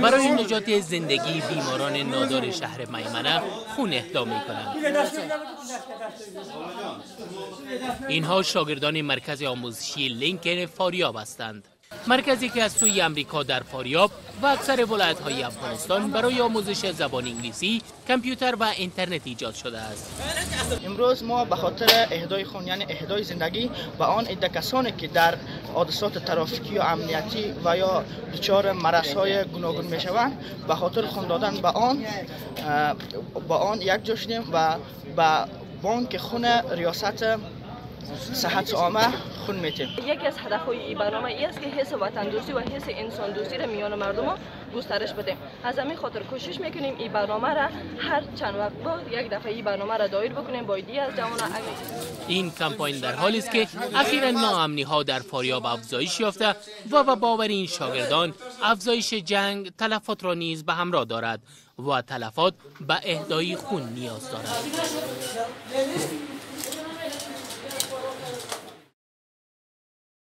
برای نجات زندگی بیماران نادار شهر میمنه خون اهدا می‌کنند. اینها شاگردان مرکز آموزشی لینکن فاریاب هستند. مرکزی که از سوی امریکا در فاریاب و اکثر ولایت‌های افغانستان برای آموزش زبان انگلیسی، کامپیوتر و اینترنت ایجاد شده است. امروز ما به خاطر اهدای خون، یعنی اهدای زندگی و آن عده کسانی که در حادثات ترافیکی و امنیتی و یا دچار مرض‌های گوناگون میشوند، به خاطر خون دادن به آن یک جا شدیم و به بانک خون ریاست صحت عامه خون میتیم. یکی از هدف‌های این برنامه است که حس وطن دوستی و حس انسان دوستی را میان مردم گسترش بدیم. از همین خاطر کوشش میکنیم این برنامه را هر چند وقت بعد یک دفعه این برنامه را دایر بکنیم با ایده از جوانان. این کمپاین در حالی است که اخیراً ناامنی‌ها در فاریاب افزایش یافته و به باور این شاگردان افزایش جنگ تلفات را نیز به همراه دارد و تلفات به اهدای خون نیاز دارد.